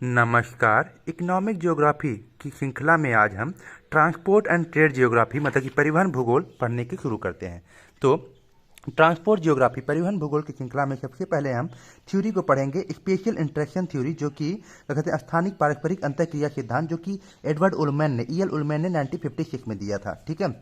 नमस्कार। Economic geography की श्रृंखला में आज हम ट्रांसपोर्ट एंड ट्रेड ज्योग्राफी मतलब कि परिवहन भूगोल पढ़ने की शुरू करते हैं। तो ट्रांसपोर्ट ज्योग्राफी परिवहन भूगोल की श्रृंखला में सबसे पहले हम थ्योरी को पढ़ेंगे, स्पेशल इंटरेक्शन थ्योरी, जो कि कहते हैं स्थानिक पारस्परिक अंतःक्रिया सिद्धांत, जो कि एडवर्ड उलमैन ने 1956 में दिया था। ठीक है,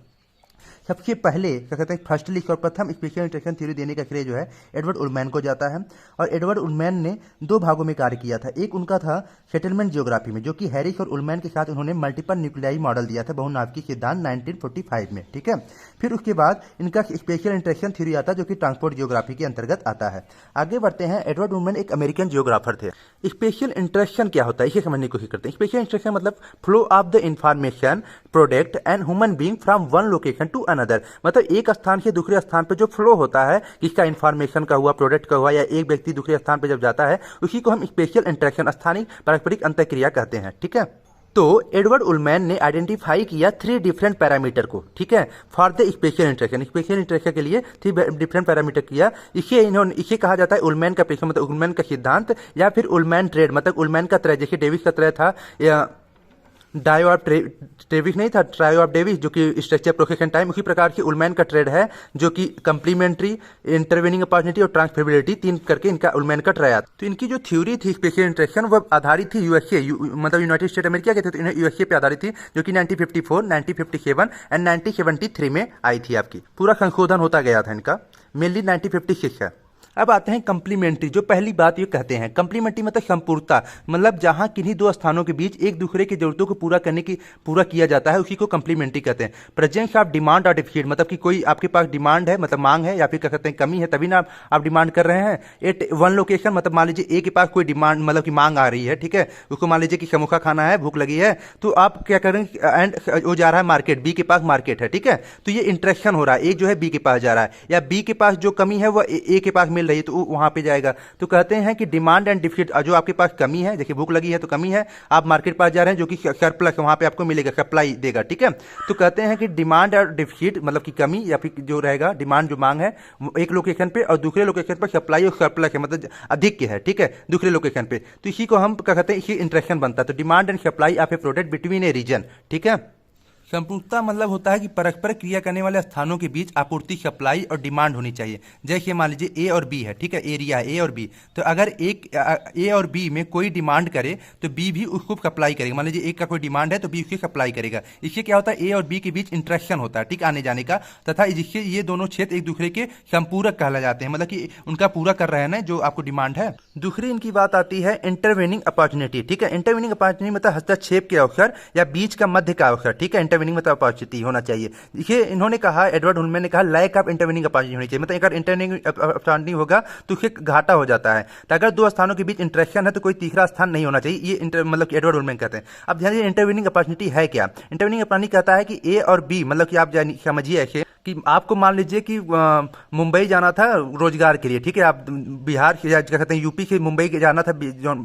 सबसे पहले क्या कहते हैं फर्स्टली और प्रथम स्पेशल इंटरेक्शन थ्योरी देने का श्रेय जो है एडवर्ड उलमैन को जाता है। और एडवर्ड उलमैन ने दो भागों में कार्य किया था। एक उनका था सेटलमेंट ज्योग्राफी में, जो कि हैरिस और उलमैन के साथ उन्होंने मल्टीपल न्यूक्लियाई मॉडल दिया था बहुनाभिकीय सिद्धांत 1945 में। ठीक है, फिर उसके बाद इनका स्पेशल इंटरेक्शन थ्योरी आता है, जो कि ट्रांसपोर्ट ज्योग्राफी के अंतर्गत आता है। आगे बढ़ते हैं। एडवर्ड उलमैन एक अमेरिकन ज्योग्राफर थे। स्पेशल इंटरेक्शन क्या होता है इसे समझने की कोशिश करते हैं। स्पेशल इंटरेक्शन मतलब flow of the information product and human being from one location to another, मतलब एक स्थान से दूसरे स्थान पे जो फ्लो होता है, किसका इंफॉर्मेशन का हुआ, प्रोडक्ट का हुआ, या एक व्यक्ति दूसरे स्थान पे जब जाता है, उसी को हम स्पेशल इंटरेक्शन स्थानिक पारस्परिक अंतःक्रिया कहते हैं। ठीक है, तो एडवर्ड उलमैन ने आइडेंटिफाई किया 3 डिफरेंट पैरामीटर को। ठीक है, for the special interaction, special interaction के लिए 3 डिफरेंट पैरामीटर किया। इसे कहा जाता है उलमैन का प्रिंसिपल, मतलब उलमैन का सिद्धांत, या फिर उलमैन ट्रेड, मतलब उलमैन का त्रय। जैसे डेविस का त्रय था, या डायो ऑफ डेविस नहीं था, ट्रायो ऑफ डेविस, जो कि स्ट्रक्चर प्रोसेशन टाइम। उसी प्रकार की उलमैन का ट्रेड है, जो कि कंप्लीमेंट्री, इंटरवेनिंग अपॉर्चुनिटी और ट्रांसफरेबिलिटी, 3 करके इनका उलमैन का ट्राया। तो इनकी जो थ्योरी थी स्पेशल इंटरेक्शन, वो आधारित थी यूएसए, मतलब यूनाइटेड स्टेट अमेरिका के थे, तो यूएसए पे आधारित थी, जो कि 1954, 1957 एंड 1973 में आई थी। आपकी पूरा संशोधन होता गया था इनका, मेनली 1956 है। अब आते हैं कंप्लीमेंट्री। जो पहली बात ये कहते हैं कंप्लीमेंट्री मतलब संपूर्णता, मतलब जहां किन्हीं दो स्थानों के बीच एक दूसरे की जरूरतों को पूरा किया जाता है, उसी को कंप्लीमेंट्री कहते हैं। प्रेजेंस ऑफ डिमांड और डेफिसिट, मतलब कि कोई आपके पास डिमांड है, मतलब मांग है, या फिर क्या कहते हैं कमी है, तभी ना आप डिमांड कर रहे हैं। एट वन लोकेशन, मतलब मान लीजिए ए के पास कोई डिमांड, मतलब कि मांग आ रही है, ठीक है, उसको मान लीजिए कि समोसा खाना है, भूख लगी है, तो आप क्या करेंगे, एंड वो जा रहा है मार्केट, बी के पास मार्केट है, ठीक है, तो ये इंटरेक्शन हो रहा है, ए जो है बी के पास जा रहा है, या बी के पास जो कमी है वो ए के पास मिल रही है, तो वहां पे जाएगा। तो कहते हैं कि डिमांड एंड डिफिसिट, जो आपके पास कमी है, देखिए भूख लगी है तो कमी है, आप मार्केट पास जा रहे हैं, जो कि सरप्लस वहां पे आपको मिलेगा, सप्लाई देगा। ठीक है, तो कहते हैं कि डिमांड और डिफिसिट मतलब कि कमी, या फिर जो रहेगा डिमांड जो मांग है एक लोकेशन पे, और दूसरे लोकेशन पर सप्लाई और सरप्लस है, मतलब अधिक है, ठीक है, दूसरे लोकेशन पे, तो इसी को हम क्या कहते हैं, इसी इंटरेक्शन बनता है। तो demand and supply of a product between a region. ठीक है, संपूर्णता मतलब होता है कि परस्पर क्रिया करने वाले स्थानों के बीच आपूर्ति, सप्लाई और डिमांड होनी चाहिए। जैसे मान लीजिए ए और बी है, ठीक है, एरिया ए और बी, तो अगर एक ए और बी में कोई डिमांड करे तो बी भी उसको सप्लाई करेगा। मान लीजिए एक का कोई डिमांड है तो बी उसकी सप्लाई करेगा। इससे क्या होता है, ए और बी के बीच इंटरेक्शन होता है, ठीक, आने जाने का, तथा जिससे ये दोनों क्षेत्र एक दूसरे के संपूरक कहला जाते हैं, मतलब कि उनका पूरा कर रहे हैं ना जो आपको डिमांड है। दूसरी इनकी बात आती है इंटरवेनिंग अपॉर्चुनिटी। ठीक है, इंटरवेनिंग अपॉर्चुनिटी मतलब हस्तक्षेप के अवसर या बीच का मध्य का अवसर। ठीक है, इंटरवेनिंग मतलब अपॉर्चुनिटी होना चाहिए। ये इन्होंने कहा, एडवर्ड उलमैन ने कहा, लैक ऑफ इंटरवेनिंग अपॉर्चुनिटी होनी चाहिए, मतलब अगर इंटरवेनिंग अपॉर्चुनिटी होगा तो उससे घाटा हो जाता है। तो अगर दो स्थानों के बीच इंटरेक्शन है तो कोई तीसरा स्थान नहीं होना चाहिए, ये मतलब एडवर्ड उलमैन कहते हैं। अब ध्यान दीजिए इंटरवेनिंग अपॉर्चुनिटी है क्या। इंटरवेनिंग अपॉर्चुनिटी कहता है कि ए और बी, मतलब कि आप समझिए ऐसे कि आपको मान लीजिए कि मुंबई जाना था रोजगार के लिए, ठीक है, आप बिहार या क्या कहते हैं यूपी से मुंबई जाना था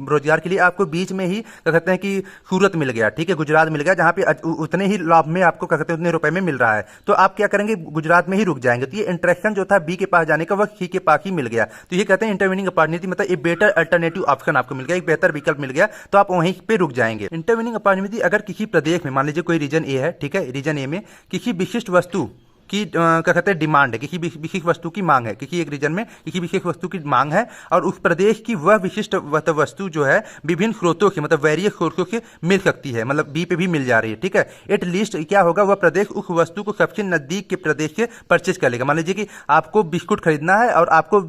रोजगार के लिए, आपको बीच में ही क्या कहते हैं कि सूरत मिल गया, ठीक है, गुजरात मिल गया, जहां पे उतने ही लाभ में आपको क्या कहते हैं उतने रुपए में मिल रहा है, तो आप क्या करेंगे, गुजरात में ही रुक जाएंगे। तो ये इंटरेक्शन जो था बी के पास जाने का वह सी के पास ही मिल गया, तो ये कहते हैं इंटरवेनिंग अपॉर्चुनिटी, मतलब एक बेटर अल्टरनेटिव ऑप्शन आपको मिल गया, एक बेहतर विकल्प मिल गया, तो आप वहीं पे रुक जाएंगे। इंटरवेनिंग अपॉर्चुनिटी अगर किसी प्रदेश में, मान लीजिए कोई रीजन ए है, ठीक है, रीजन ए में किसी विशिष्ट वस्तु की क्या कहते हैं डिमांड है, किसी विशिष्ट वस्तु की मांग है, किसी एक रीजन में किसी विशेष वस्तु की मांग है, और उस प्रदेश की वह विशिष्ट वस्तु जो है विभिन्न स्रोतों से, मतलब वेरियस सोर्सों से मिल सकती है, मतलब बी पे भी मिल जा रही है। ठीक है, एट लीस्ट क्या होगा, वह प्रदेश उस वस्तु को सबसे नजदीक के प्रदेश से परचेज कर लेगा। मान लीजिए कि आपको बिस्कुट खरीदना है और आपको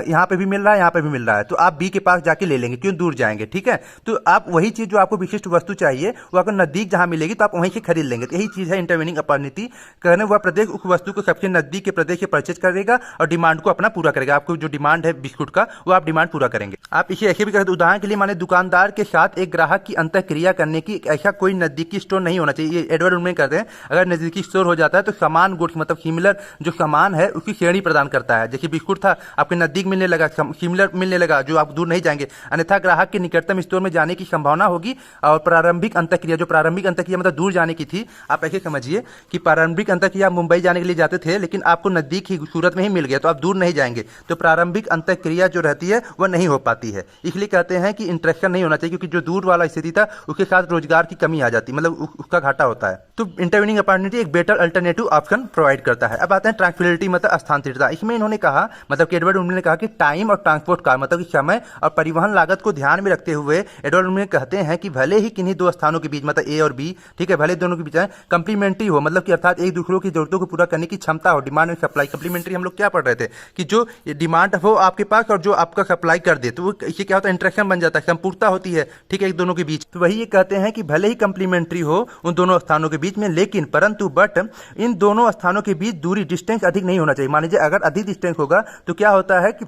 यहाँ पे भी मिल रहा है, यहाँ पे भी मिल रहा है, तो आप बी के पास जाके ले लेंगे, क्यों दूर जाएंगे। ठीक है, तो आप वही चीज जो आपको विशिष्ट वस्तु चाहिए वो आपको नजदीक जहां मिलेगी तो आप वहीं से खरीद लेंगे। यही चीज है इंटरवेनिंग अपॉर्चुनिटी, कहने वह प्रदेश उस वस्तु को सबसे नजदीक के प्रदेश से परचेज करेगा और डिमांड को अपना पूरा करेगा। आपको जो डिमांड है बिस्कुट का वो आप डिमांड पूरा करेंगे। आप इसे ऐसे भी करते, उदाहरण के लिए माने दुकानदार के साथ एक ग्राहक की अंतःक्रिया करने की ऐसा कोई नजदीकी स्टोर नहीं होना चाहिए। ये एडवर्ड उलमैन कहते हैं अगर नजदीकी स्टोर हो जाता है तो समान गुड्स, मतलब सिमिलर जो सामान है उसकी श्रेणी प्रदान करता है। जैसे बिस्कुट था आपके नजदीक मिलने लगा, सिमिलर मिलने लगा, जो आप दूर नहीं जाएंगे, अन्यथा ग्राहक के निकटतम स्टोर में जाने की संभावना होगी। और प्रारंभिक अंतःक्रिया, जो प्रारंभिक अंतःक्रिया मतलब दूर जाने की थी, आप ऐसे समझिए कि प्रारंभिक अंतःक्रिया मुंबई जाने के लिए जाते थे, लेकिन आपको नज़दीक ही सूरत में ही मिल गया तो आप दूर नहीं जाएंगे, तो प्रारंभिक अंतःक्रिया जो रहती है वह नहीं हो पाती है। इसलिए कहते हैं कि इंटरेक्शन नहीं होना चाहिए, क्योंकि जो दूर वाला स्थिति था उसके साथ रोजगार की कमी आ जाती, मतलब उसका घाटा होता है। तो इंटरवेनिंग अपॉर्चुनिटी एक बेटर अल्टरनेटिव ऑप्शन प्रोवाइड करता है। अब आते हैं ट्रांसफिलिटी मतलब स्थानांतरितता। इसमें इन्होंने कहा, मतलब एडवर्ड उन्होंने कहा कि टाइम और ट्रांसपोर्ट का मतलब कि समय और परिवहन लागत को ध्यान में रखते हुए एडवर्ड उन्होंने कहते हैं कि भले ही किन्हीं दो स्थानों के बीच, मतलब ए और बी, ठीक है, भले दोनों के बीच कंप्लीमेंट्री हो, मतलब कि अर्थात एक दूसरों की जरूरतों को पूरा करने की क्षमता हो, डिमांड एंड सप्लाई। कंप्लीमेंट्री हम लोग क्या पढ़ रहे थे कि जो डिमांड हो आपके पास और जो आपका सप्लाई कर दे, तो ये क्या होता है, इंटरेक्शन बन जाता है, संपूर्णता होती है, ठीक है, एक दोनों के बीच। तो वही ये कहते हैं कि भले ही कंप्लीमेंट्री हो उन दोनों स्थानों के बीच में, लेकिन परंतु बट इन दोनों स्थानों के बीच दूरी, डिस्टेंस अधिक नहीं होना चाहिए। मान लीजिए अगर अधिक डिस्टेंस होगा तो क्या होता है कि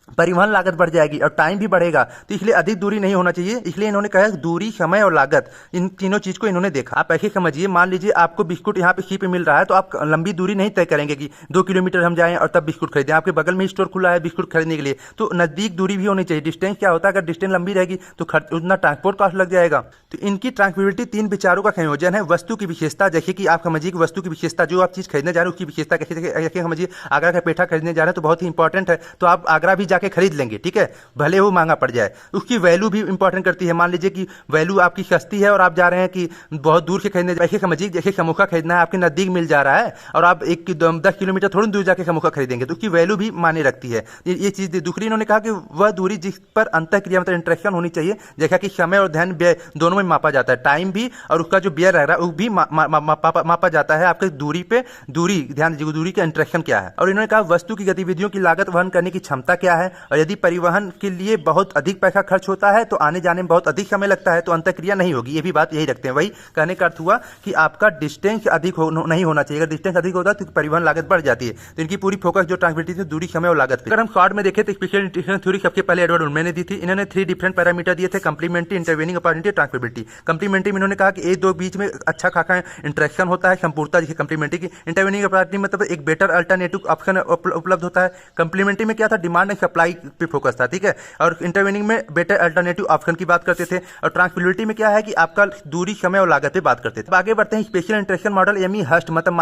परिवहन लागत बढ़ जाएगी और टाइम भी बढ़ेगा, तो इसलिए अधिक दूरी नहीं होना चाहिए। इसलिए इन्होंने कहा दूरी, समय और लागत, इन तीनों चीज को इन्होंने देखा। आप ऐसे समझिए, मान लीजिए आपको बिस्कुट यहाँ पे सी पे मिल रहा है, तो आप लंबी दूरी नहीं तय करेंगे कि 2 किलोमीटर हम जाएं और तब बिस्कुट खरीदें। आपके बगल में स्टोर खुला है बिस्कुट खरीदने के लिए, तो नजदीक दूरी भी होनी चाहिए। डिस्टेंस क्या होता है, अगर डिस्टेंस लंबी रहेगी तो उतना ट्रांसपोर्ट कॉस्ट लग जाएगा। तो इनकी ट्रांसपोर्टेबिलिटी 3 विचारों का संयोजन है। वस्तु की विशेषता, जैसे कि आप समझिए कि वस्तु की विशेषता, जो आप चीज खरीदने जा रहे हैं उसकी विशेषता कैसे समझिए। आगरा का पेठा खरीदने जा रहे हैं तो बहुत ही इंपॉर्टेंट है, तो आप आगरा भी जाके खरीद लेंगे, ठीक है, भले वो महंगा पड़ जाए। उसकी वैल्यू भी इंपॉर्टेंट करती है। मान लीजिए कि वैल्यू आपकी सस्ती है और आप जा रहे हैं कि बहुत दूर से खरीदने, ऐसे समझिए जैसे समोसा खरीदना है, आपके नजदीक मिल जा रहा है और आप 10 किलोमीटर थोड़ी दूर जाके समोसा खरीदेंगे, तो उसकी वैल्यू भी मायने रखती है। ये चीज दूसरी इन्होंने कहा कि वह दूरी जिस पर अंतःक्रिया मतलब इंटरेक्शन होनी चाहिए, जैसा कि समय और ध्यान व्यय दोनों में मापा जाता है, टाइम भी और उसका जो व्यय रह रहा है वो भी मापा जाता है। आपके दूरी पे दूरी, ध्यान दीजिए दूरी का इंटरेक्शन क्या है। और इन्होंने कहा वस्तु की गतिविधियों की लागत वहन करने की क्षमता क्या है, और यदि परिवहन के लिए बहुत अधिक पैसा खर्च होता है तो आने जाने में बहुत अधिक समय लगता है, तो अंतःक्रिया नहीं होगी। ये भी बात यही रखते हैं। वही कहने का अर्थ हुआ कि आपका डिस्टेंस अधिक नहीं होना चाहिए। अगर डिस्टेंस अधिक होता है तो परिवहन लागत बढ़ जाती है। तो इनकी पूरी फोकस जो ट्रांसपोर्टेशन दूरी, समय और लागत पे। अगर हम शॉर्ट में देखें तो स्पेशल इंटेग्रेशन थ्योरी सबसे पहले एडवर्ड उलमैन ने दी थी। इन्होंने 3 डिफरेंट पैरामीटर दिए थे, कंप्लीमेंट्री, इंटरवेनिंग अपॉर्चुनिटी, ट्रांसफिलिटी। कंप्लीमेंट्री में इन्होंने कहा कि एक दो बीच में अच्छा खासा इंटरेक्शन होता है, संपूर्णता जैसे कंप्लीमेंट्री की। इंटरवेनिंग अपॉर्चुनिटी मतलब एक बेटर अल्टरनेटिव ऑप्शन उपलब्ध होता है। कंप्लीमेंट्री में क्या था, डिमांड एंड सप्लाई पे फोकस था, ठीक है, और इंटरवेनिंग में बेटर अल्टरनेटिव ऑप्शन की बात करते थे। और ट्रांसफिलिटी में क्या है कि आपका दूरी, समय और लागत पे बात करते थे। अब आगे बढ़ते हैं spatial interaction model, M E Hurst मतलब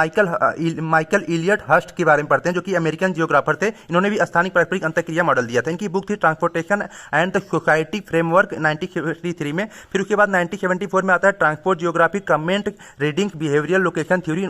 माइकल इलियट हर्स्ट के बारे में पढ़ते हैं, जो कि अमेरिकन जियोग्राफर थे। इन्होंने भी स्थानिक पारस्परिक अंतःक्रिया मॉडल दिया था। इनकी बुक थी transportation and the society framework 1973 में। फिर उसके बाद 1974 में आता है transport geography comment reading behavioural location theory,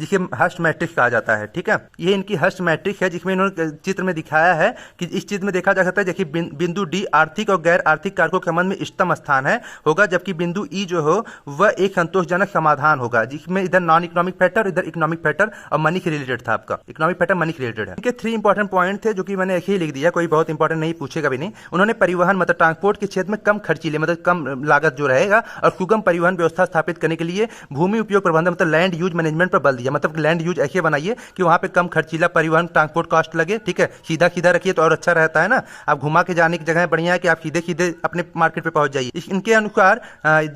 जिसे हर्स्ट मैट्रिक्स कहा जाता है, ठीक है। ये इनकी हर्स्ट मैट्रिक्स है, जिसमें इन्होंने चित्र में दिखाया है कि इस चित्र में देखा जा सकता है जैसे बिंदु डी आर्थिक और गैर आर्थिक कारकों के संबंध में इष्टतम स्थान है होगा, जबकि बिंदु ई जो हो वह एक संतोषजनक समाधान होगा, जिसमें इधर नॉन इकोनॉमिक फैक्टर, इधर इकोनॉमिक फैक्टर और मनी से रिलेटेड था। आपका इकोनॉमिक फैक्टर मनी से रिलेटेड है। इनके 3 इंपॉर्टेंट पॉइंट थे, जो कि मैंने ऐसे ही लिख दिया, कोई बहुत इंपॉर्टेंट नहीं, पूछेगा भी नहीं। उन्होंने परिवहन मतलब ट्रांसपोर्ट के क्षेत्र में कम खर्चीले मतलब कम लागत जो रहेगा और सुगम परिवहन व्यवस्था स्थापित करने के लिए भूमि उपयोग प्रबंधन मतलब लैंड यूज मैनेजमेंट पर बल दिया। मतलब लैंड यूज ऐसे बनाइए कि वहां पे कम खर्चीला परिवहन ट्रांसपोर्ट कॉस्ट लगे, ठीक है, सीधा सीधा रखिए तो और अच्छा रहता है ना। आप घुमा के जाने की जगह बढ़िया है कि आप सीधे सीधे अपने मार्केट पे पहुंच जाइए। इनके अनुसार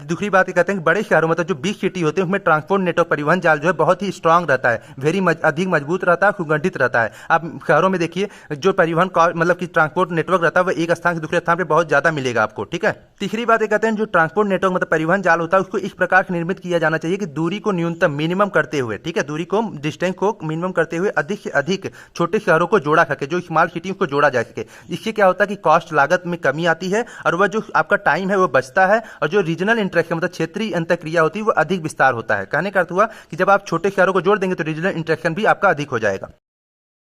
दूसरी बात ये कहते हैं कि बड़े शहरों मतलब जो बिग सिटी होते हैं उसमें ट्रांसपोर्ट नेटवर्क, परिवहन जाल जो है बहुत ही स्ट्रांग रहता है, अधिक मजबूत रहता है, सुगठित रहता है। आप शहरों में देखिए जो परिवहन मतलब कि ट्रांसपोर्ट नेटवर्क रहता है वह एक स्थान से दूसरे स्थान पे बहुत ज्यादा मिलेगा आपको, ठीक है। तीसरी बात ये कहते हैं जो ट्रांसपोर्ट नेटवर्क मतलब परिवहन जाल होता है उसको इस प्रकार से निर्मित किया जाना चाहिए कि दूरी को न्यूनतम मिनिमम करते हुए, ठीक है, दूरी को डिस्टेंस को मिनिमम करते हुए अधिक से अधिक छोटे शहरों को जोड़ा सके, जो स्मॉल सिटी को जोड़ा जा सके। इससे क्या होता है कि कॉस्ट लागत में कमी आती है और वह जो आपका टाइम है वो बचता है, और जो रीजनल इंटरेक्शन मतलब क्षेत्रीय अंतःक्रिया होती है वो अधिक विस्तार होता है। कहने का अर्थ हुआ कि जब आप छोटे शहरों को जोड़ देंगे तो रीजनल इंटरेक्शन भी आपका अधिक हो जाएगा।